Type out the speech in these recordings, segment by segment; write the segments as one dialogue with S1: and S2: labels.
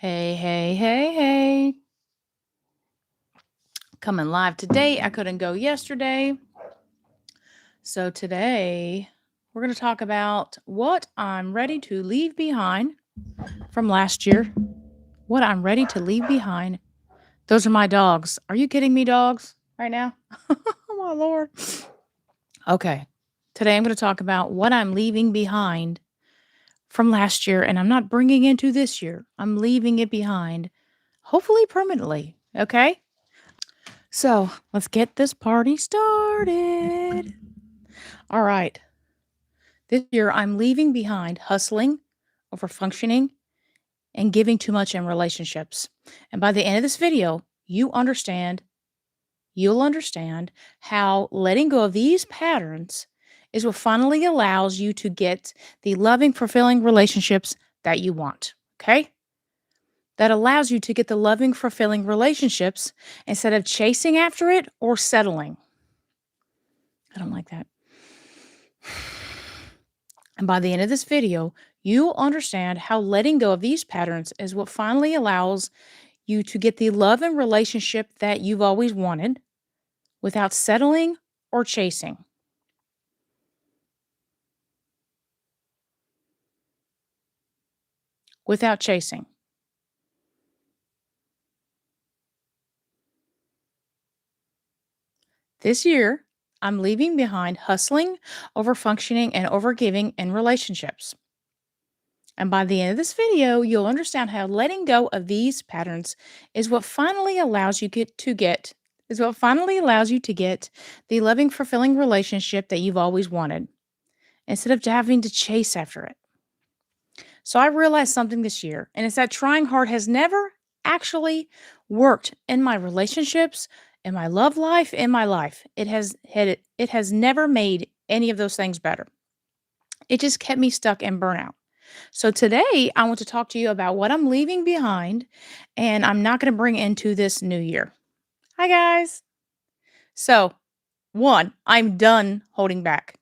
S1: Hey, hey, hey, hey. Coming live today. I couldn't go yesterday. So today we're going to talk about what I'm ready to leave behind from last year. What I'm ready to leave behind. Those are my dogs. Are you kidding me, dogs, right now? Oh, my Lord. Okay. Today I'm going to talk about what I'm leaving behind from last year, and I'm not bringing into this year. I'm leaving it behind, hopefully permanently. Okay. So let's get this party started. All right. This year, I'm leaving behind hustling, over functioning, and giving too much in relationships. And by the end of this video, you'll understand how letting go of these patterns is what finally allows you to get the loving, fulfilling relationships that you want. Okay? That allows you to get the loving, fulfilling relationships instead of chasing after it or settling. I don't like that. And by the end of this video, you'll understand how letting go of these patterns is what finally allows you to get the love and relationship that you've always wanted without settling or chasing. Without chasing. This year, I'm leaving behind hustling, over functioning, and over giving in relationships. And by the end of this video, you'll understand how letting go of these patterns is what finally allows you to get the loving, fulfilling relationship that you've always wanted instead of having to chase after it. So I realized something this year, and it's that trying hard has never actually worked in my relationships, in my love life, in my life. It has never made any of those things better. It just kept me stuck in burnout. So today I want to talk to you about what I'm leaving behind and I'm not going to bring into this new year. Hi guys. So, one, I'm done holding back.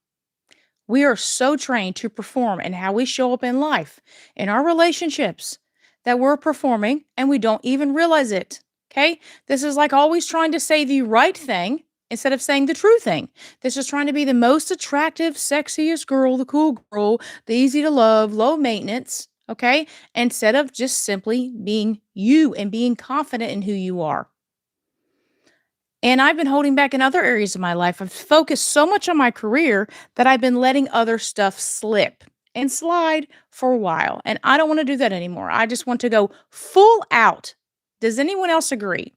S1: We are so trained to perform in how we show up in life, in our relationships, that we're performing and we don't even realize it. Okay? This is like always trying to say the right thing instead of saying the true thing. This is trying to be the most attractive, sexiest girl, the cool girl, the easy to love, low maintenance. Okay? Instead of just simply being you and being confident in who you are. And I've been holding back in other areas of my life. I've focused so much on my career that I've been letting other stuff slip and slide for a while. And I don't want to do that anymore. I just want to go full out. Does anyone else agree?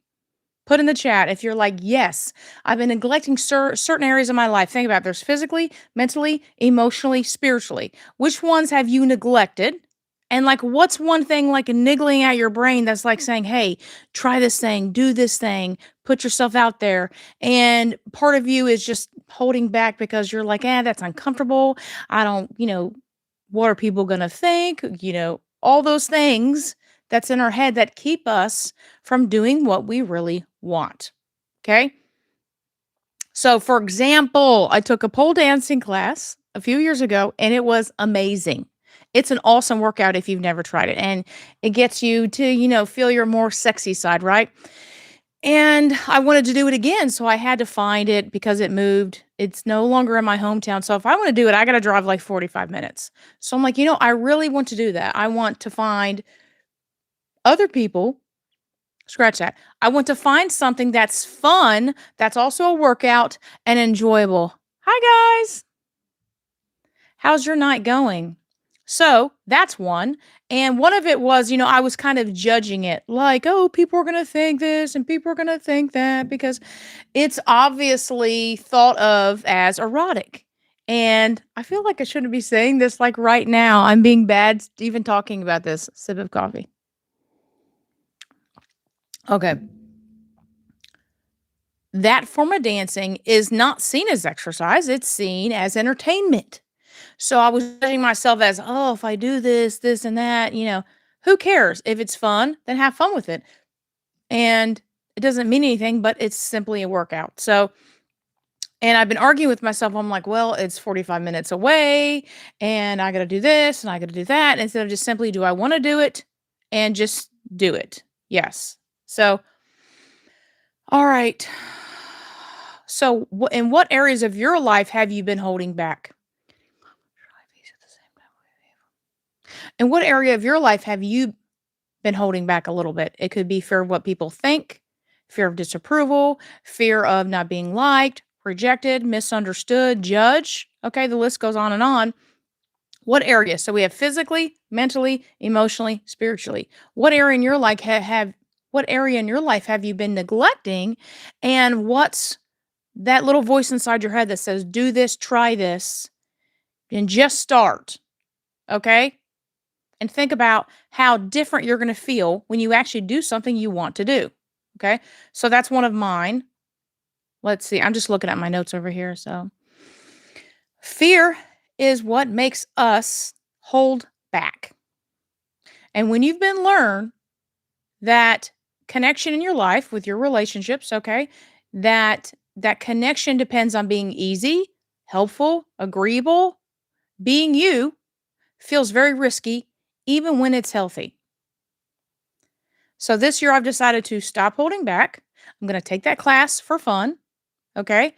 S1: Put in the chat if you're like, yes, I've been neglecting certain areas of my life. Think about it. There's physically, mentally, emotionally, spiritually. Which ones have you neglected? And like, what's one thing like niggling at your brain that's like saying, hey, try this thing, do this thing, put yourself out there. And part of you is just holding back because you're like, that's uncomfortable. I don't, what are people going to think? All those things that's in our head that keep us from doing what we really want. Okay. So, for example, I took a pole dancing class a few years ago and it was amazing. It's an awesome workout if you've never tried it. And it gets you to, feel your more sexy side, right? And I wanted to do it again. So I had to find it because it moved. It's no longer in my hometown. So if I want to do it, I got to drive like 45 minutes. So I'm like, I really want to do that. I want to find other people. Scratch that. I want to find something that's fun, that's also a workout and enjoyable. Hi, guys. How's your night going? So that's one. And one of it was, I was kind of judging it like, oh, people are going to think this and people are going to think that because it's obviously thought of as erotic. And I feel like I shouldn't be saying this like right now. I'm being bad even talking about this. Sip of coffee. Okay. That form of dancing is not seen as exercise, it's seen as entertainment. So I was judging myself as, oh, if I do this, this, and that, who cares? If it's fun, then have fun with it. And it doesn't mean anything, but it's simply a workout. So, and I've been arguing with myself. I'm like, well, it's 45 minutes away and I got to do this and I got to do that. Instead of just simply, do I want to do it? And just do it. Yes. So, all right. So, in what areas of your life have you been holding back? In what area of your life have you been holding back a little bit? It could be fear of what people think, fear of disapproval, fear of not being liked, rejected, misunderstood, judged. Okay, the list goes on and on. What area? So we have physically, mentally, emotionally, spiritually. What area in your life what area in your life have you been neglecting? And what's that little voice inside your head that says, do this, try this, and just start. Okay? And think about how different you're going to feel when you actually do something you want to do. Okay? So that's one of mine. Let's see. I'm just looking at my notes over here. So fear is what makes us hold back. And when you've been learned that connection in your life with your relationships, okay, that connection depends on being easy, helpful, agreeable, being you feels very risky even when it's healthy. So this year I've decided to stop holding back. I'm going to take that class for fun, okay?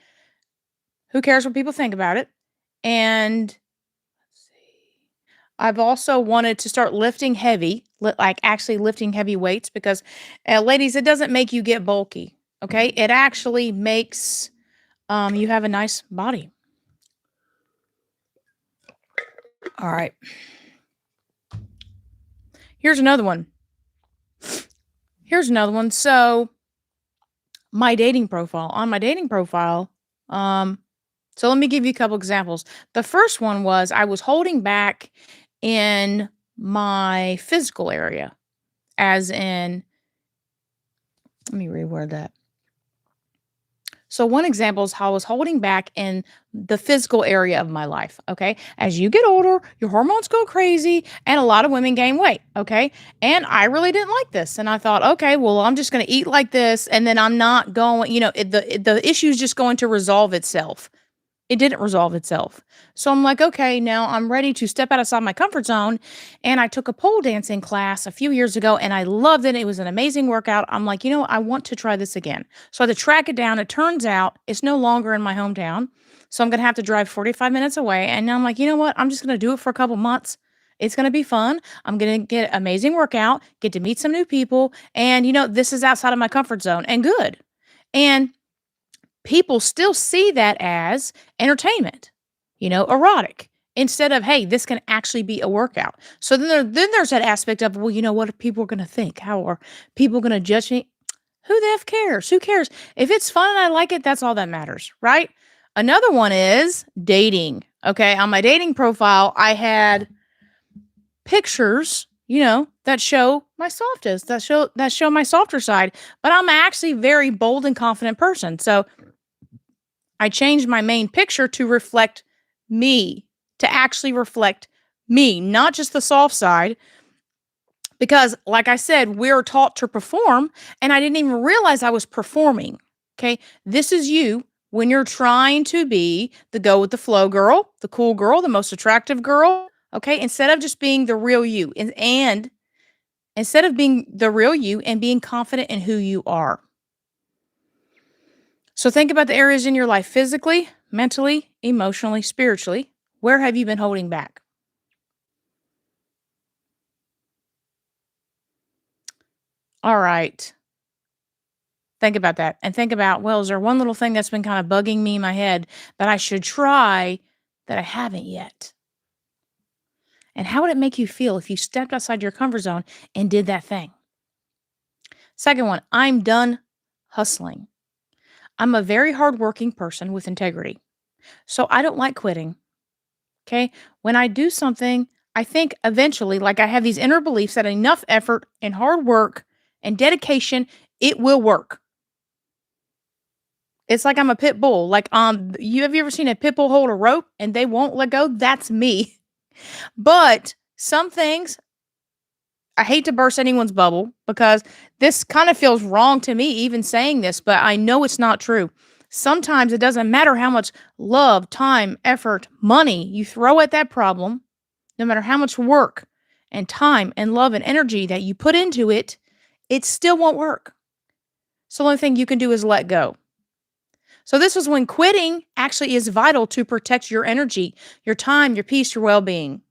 S1: Who cares what people think about it? And let's see. I've also wanted to start lifting heavy, like actually lifting heavy weights because, ladies, it doesn't make you get bulky. Okay, it actually makes you have a nice body. All right. Here's another one. So my dating profile. On my dating profile, so let me give you a couple examples. The first one was I was holding back in my physical area, as in, let me reword that. So one example is how I was holding back in the physical area of my life. Okay. As you get older, your hormones go crazy and a lot of women gain weight. Okay. And I really didn't like this. And I thought, okay, well, I'm just going to eat like this. And then I'm not going, the issue is just going to resolve itself. It didn't resolve itself. So I'm like, okay, now I'm ready to step outside my comfort zone. And I took a pole dancing class a few years ago and I loved it. It was an amazing workout. I'm like, I want to try this again. So I had to track it down. It turns out it's no longer in my hometown. So I'm going to have to drive 45 minutes away. And now I'm like, you know what? I'm just going to do it for a couple months. It's going to be fun. I'm going to get an amazing workout, get to meet some new people. And, this is outside of my comfort zone and good. And people still see that as entertainment, erotic, instead of, hey, this can actually be a workout. So then there's that aspect of, well, what are people going to think? How are people going to judge me? Who the F cares? Who cares? If it's fun and I like it, that's all that matters, right? Another one is dating. Okay. On my dating profile, I had pictures, that show my softest, that show my softer side, but I'm actually a very bold and confident person. So I changed my main picture to reflect me, to actually reflect me, not just the soft side. Because, like I said, we're taught to perform, and I didn't even realize I was performing. Okay. This is you when you're trying to be the go with the flow girl, the cool girl, the most attractive girl. Okay. Instead of just being the real you, and instead of being the real you and being confident in who you are. So think about the areas in your life physically, mentally, emotionally, spiritually. Where have you been holding back? All right. Think about that and think about, well, is there one little thing that's been kind of bugging me in my head that I should try that I haven't yet? And how would it make you feel if you stepped outside your comfort zone and did that thing? Second one, I'm done hustling. I'm a very hardworking person with integrity. So I don't like quitting. Okay. When I do something, I think eventually, like I have these inner beliefs that enough effort and hard work and dedication, it will work. It's like I'm a pit bull. Like, have you ever seen a pit bull hold a rope and they won't let go? That's me. But some things, I hate to burst anyone's bubble because this kind of feels wrong to me even saying this, but I know it's not true. Sometimes it doesn't matter how much love, time, effort, money you throw at that problem, no matter how much work and time and love and energy that you put into it, it still won't work. So the only thing you can do is let go. So this is when quitting actually is vital to protect your energy, your time, your peace, your well-being.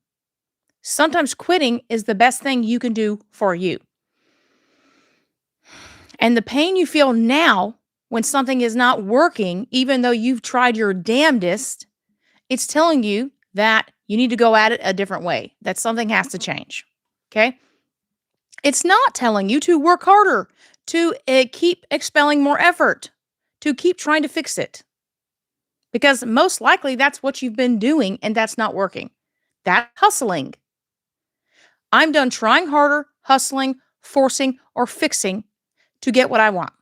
S1: Sometimes quitting is the best thing you can do for you. And the pain you feel now when something is not working, even though you've tried your damnedest, it's telling you that you need to go at it a different way, that something has to change. Okay. It's not telling you to work harder, to keep expelling more effort, to keep trying to fix it. Because most likely that's what you've been doing and that's not working. That's hustling. I'm done trying harder, hustling, forcing, or fixing to get what I want.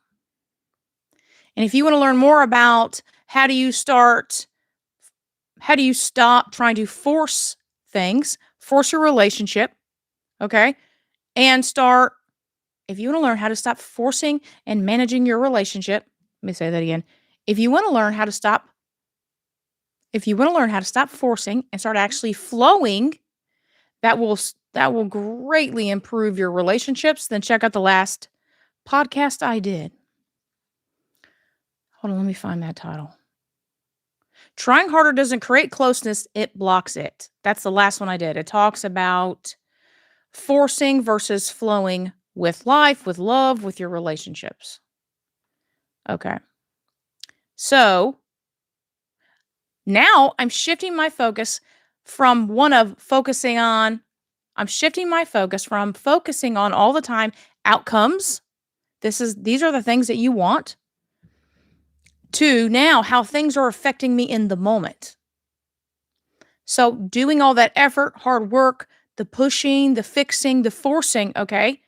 S1: And if you want to learn more about how do you stop trying to force things, force your relationship, okay? And if you want to learn how to stop forcing and managing your relationship, let me say that again. If you want to learn how to stop forcing and start actually flowing, that will greatly improve your relationships, then check out the last podcast I did. Hold on, let me find that title. Trying harder doesn't create closeness, it blocks it. That's the last one I did. It talks about forcing versus flowing with life, with love, with your relationships. Okay. So now I'm shifting my focus from focusing on all the time outcomes. These are the things that you want, to now how things are affecting me in the moment. So doing all that effort, hard work, the pushing, the fixing, the forcing, okay?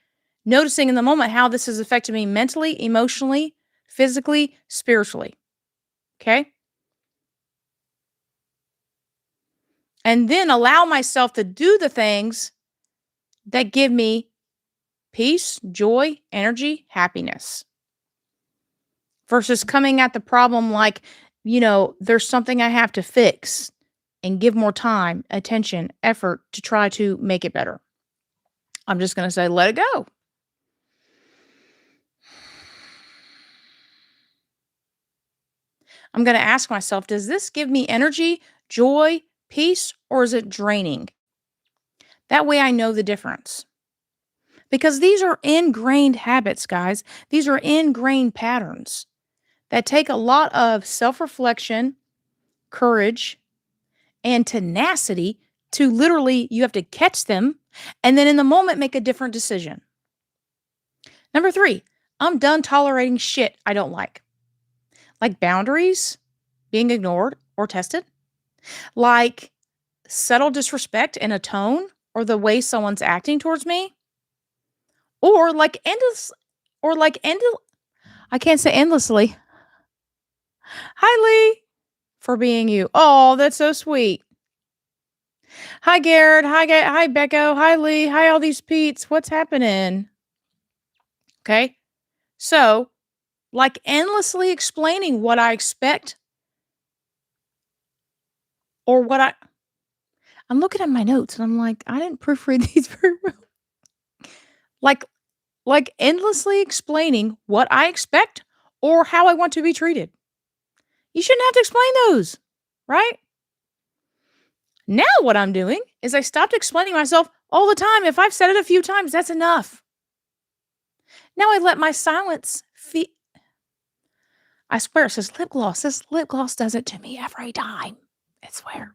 S1: Noticing in the moment how this has affected me mentally, emotionally, physically, spiritually. Okay? And then allow myself to do the things that give me peace, joy, energy, happiness. Versus coming at the problem like, there's something I have to fix and give more time, attention, effort to try to make it better. I'm just going to say, let it go. I'm going to ask myself, does this give me energy, joy, peace, or is it draining? That way I know the difference. Because these are ingrained habits, guys. These are ingrained patterns that take a lot of self-reflection, courage, and tenacity to literally, you have to catch them and then in the moment make a different decision. Number 3, I'm done tolerating shit I don't like boundaries being ignored or tested, like subtle disrespect in a tone or the way someone's acting towards me, or I can't say endlessly. Hi, Lee, for being you. Oh, that's so sweet. Hi, Garrett. Hi, Becco. Hi, Lee. Hi, all these Pete's. What's happening? Okay. So, endlessly explaining what I expect or I'm looking at my notes and I'm like, I didn't proofread these very well. Endlessly explaining what I expect or how I want to be treated. You shouldn't have to explain those, right? Now what I'm doing is I stopped explaining myself all the time. If I've said it a few times, that's enough. Now I let my silence I swear, it says lip gloss. This lip gloss does it to me every time. I swear.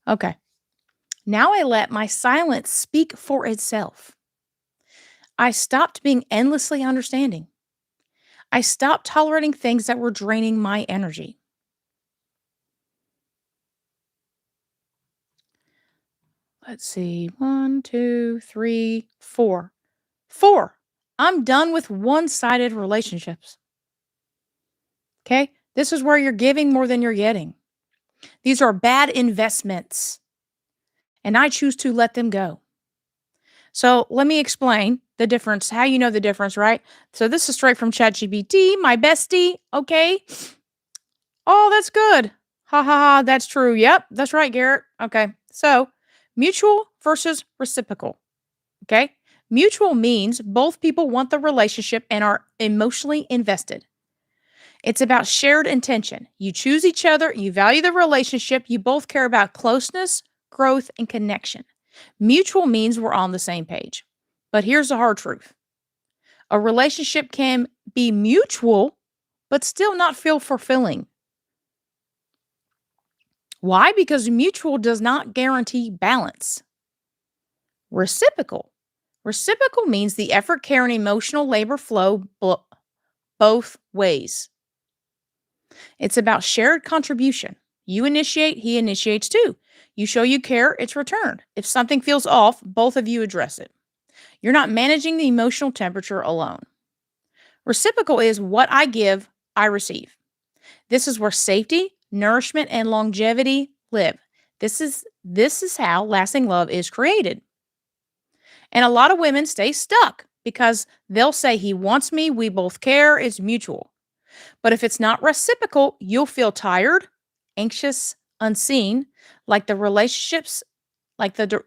S1: Okay. Now I let my silence speak for itself. I stopped being endlessly understanding. I stopped tolerating things that were draining my energy. Let's see. 1, 2, 3, 4. 4. I'm done with one-sided relationships. Okay? This is where you're giving more than you're getting. These are bad investments. And I choose to let them go. So let me explain the difference, how you know the difference, right? So this is straight from ChatGPT, my bestie, okay? Oh, that's good. Ha ha ha, that's true. Yep, that's right, Garrett. Okay. So mutual versus reciprocal. Okay. Mutual means both people want the relationship and are emotionally invested. It's about shared intention. You choose each other, you value the relationship, you both care about closeness, growth, and connection. Mutual means we're on the same page. But here's the hard truth: a relationship can be mutual, but still not feel fulfilling. Why? Because mutual does not guarantee balance. Reciprocal. Reciprocal means the effort, care, and emotional labor flow both ways. It's about shared contribution. You initiate, he initiates too. You show you care, it's returned. If something feels off, both of you address it. You're not managing the emotional temperature alone. Reciprocal is what I give, I receive. This is where safety, nourishment, and longevity live. This is how lasting love is created. And a lot of women stay stuck because they'll say he wants me, we both care, it's mutual. But if it's not reciprocal, you'll feel tired, anxious, unseen, like the relationships like the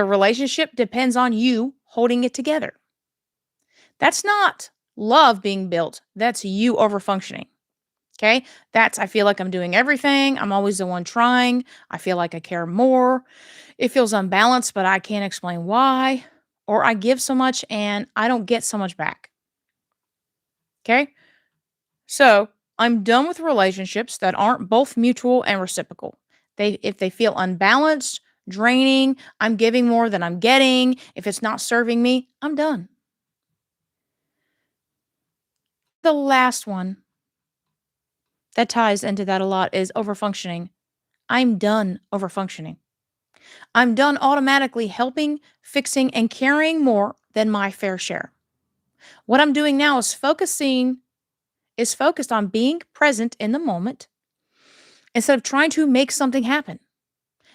S1: relationship depends on you holding it together. That's not love being built. That's you over functioning. Okay? That's I feel like I'm doing everything. I'm always the one trying. I feel like I care more. It feels unbalanced, but I can't explain why. Or I give so much and I don't get so much back. Okay? So I'm done with relationships that aren't both mutual and reciprocal. If they feel unbalanced, draining, I'm giving more than I'm getting, if it's not serving me, I'm done. The last one that ties into that a lot is overfunctioning. I'm done overfunctioning. I'm done automatically helping, fixing, and carrying more than my fair share. What I'm doing now is focused on being present in the moment instead of trying to make something happen.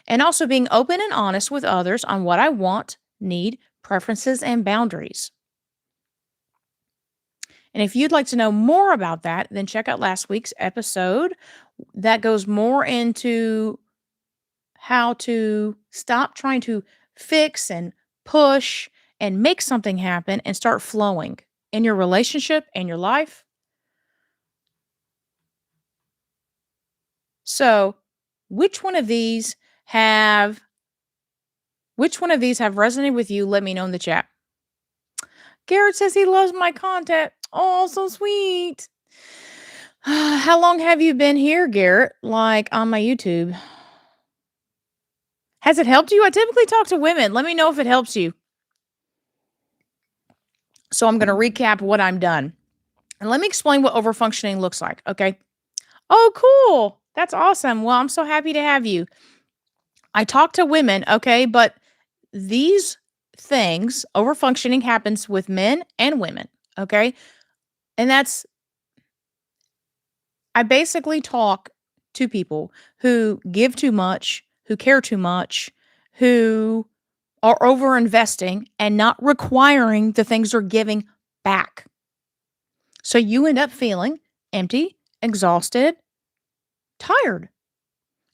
S1: And also being open and honest with others on what I want, need, preferences, and boundaries. And if you'd like to know more about that, then check out last week's episode that goes more into how to stop trying to fix and push and make something happen and start flowing in your relationship and your life. So, which one of these have which one of these have resonated with you? Let me know in the chat. Garrett says he loves my content. Oh, so sweet. How long have you been here, Garrett? Like on my YouTube? Has it helped you? I typically talk to women. Let me know if it helps you. So I'm going to recap what I'm done. And let me explain what overfunctioning looks like, okay? Oh, cool. That's awesome. Well, I'm so happy to have you. I talk to women, okay, but these things, overfunctioning happens with men and women, okay? And I basically talk to people who give too much, who care too much, who are over investing and not requiring the things they're giving back. So you end up feeling empty, exhausted, tired.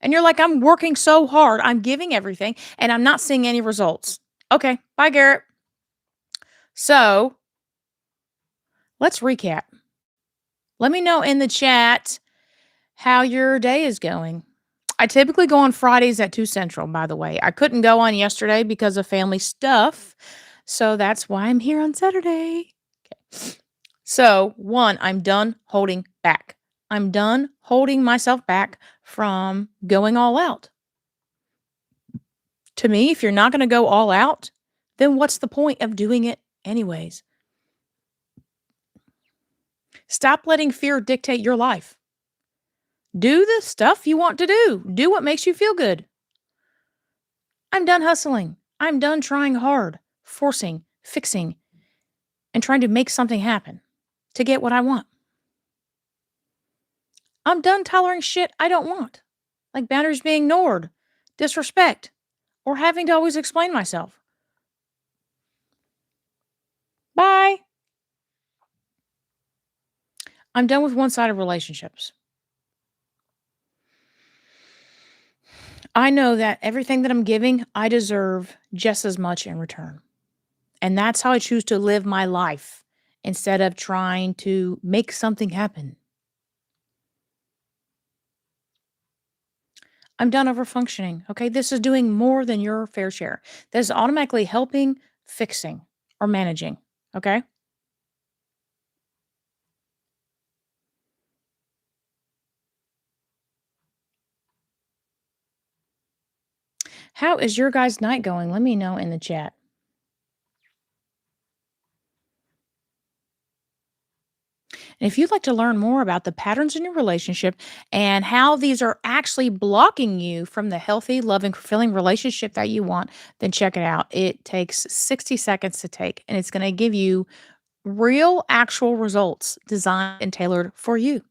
S1: And you're like, I'm working so hard, I'm giving everything, and I'm not seeing any results. Okay, bye, Garrett. So let's recap. Let me know in the chat how your day is going. I typically go on Fridays at 2 Central, by the way. I couldn't go on yesterday because of family stuff. So that's why I'm here on Saturday. Okay. So, one, I'm done holding back. I'm done holding myself back from going all out. To me, if you're not going to go all out, then what's the point of doing it anyways? Stop letting fear dictate your life. Do the stuff you want to do. Do what makes you feel good. I'm done hustling. I'm done trying hard, forcing, fixing, and trying to make something happen to get what I want. I'm done tolerating shit I don't want, like boundaries being ignored, disrespect, or having to always explain myself. Bye. I'm done with one-sided relationships. I know that everything that I'm giving, I deserve just as much in return. And that's how I choose to live my life instead of trying to make something happen. I'm done over functioning. Okay. This is doing more than your fair share. This is automatically helping, fixing, or managing. Okay. How is your guys' night going? Let me know in the chat. And if you'd like to learn more about the patterns in your relationship and how these are actually blocking you from the healthy, loving, fulfilling relationship that you want, then check it out. It takes 60 seconds to take, and it's going to give you real, actual results designed and tailored for you.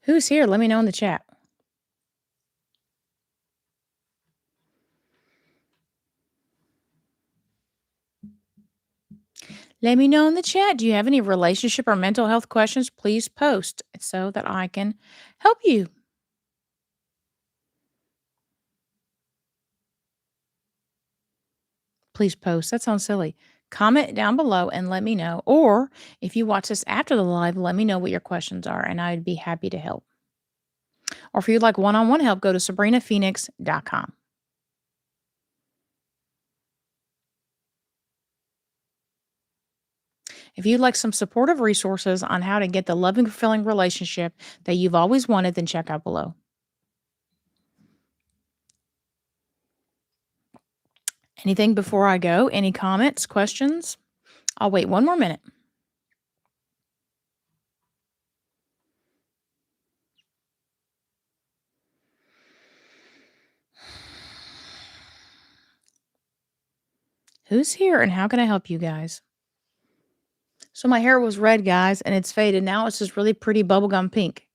S1: Who's here? Let me know in the chat. Let me know in the chat. Do you have any relationship or mental health questions? Please post so that I can help you. Please post. That sounds silly. Comment down below and let me know. Or if you watch this after the live, let me know what your questions are and I'd be happy to help. Or if you'd like one on one help, go to sabrinaphoenix.com. If you'd like some supportive resources on how to get the loving, fulfilling relationship that you've always wanted, then check out below. Anything before I go? Any comments, questions? I'll wait one more minute. Who's here and how can I help you guys? So my hair was red, guys, and it's faded. Now it's just really pretty bubblegum pink.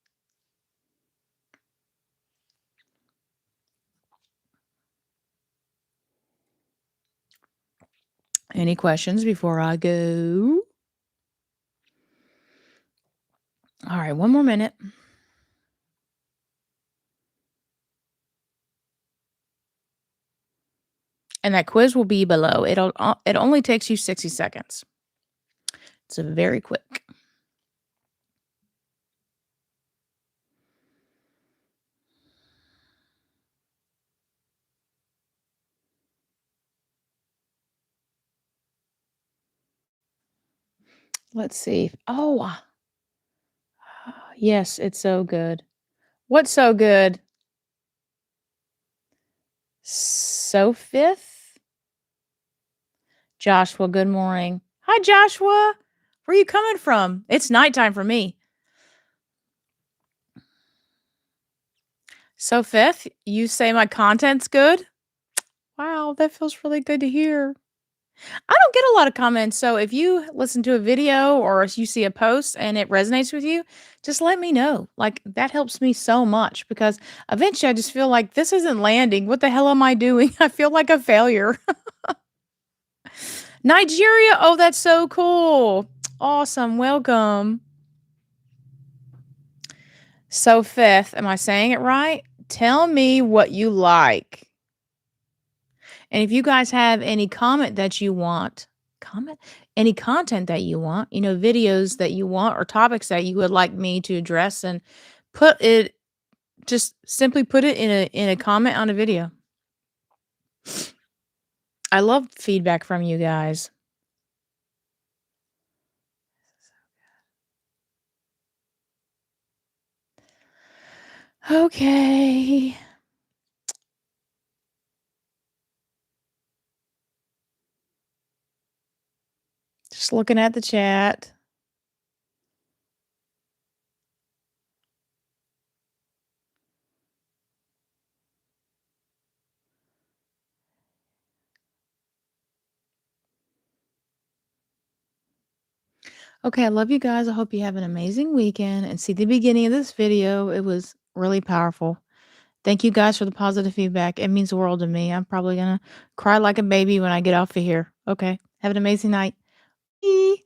S1: Any questions before I go? All right, one more minute. And that quiz will be below. It only takes you 60 seconds. It's a very quick. Let's see. Oh, yes, it's so good. What's so good? So fifth? Joshua, good morning. Hi, Joshua. Where are you coming from? It's nighttime for me. So fifth, you say my content's good? Wow, that feels really good to hear. I don't get a lot of comments, so if you listen to a video or if you see a post and it resonates with you, just let me know. Like, that helps me so much because eventually I just feel like this isn't landing. What the hell am I doing? I feel like a failure. Nigeria. Oh, that's so cool. Awesome. Welcome. So, fifth, am I saying it right? Tell me what you like. And if you guys have any comment, any content that you want, videos that you want or topics that you would like me to address and put it, just simply put it in a comment on a video. I love feedback from you guys. Okay. Just looking at the chat. Okay, I love you guys. I hope you have an amazing weekend and see the beginning of this video. It was really powerful. Thank you guys for the positive feedback. It means the world to me. I'm probably gonna cry like a baby when I get off of here. Okay. Have an amazing night. Bye.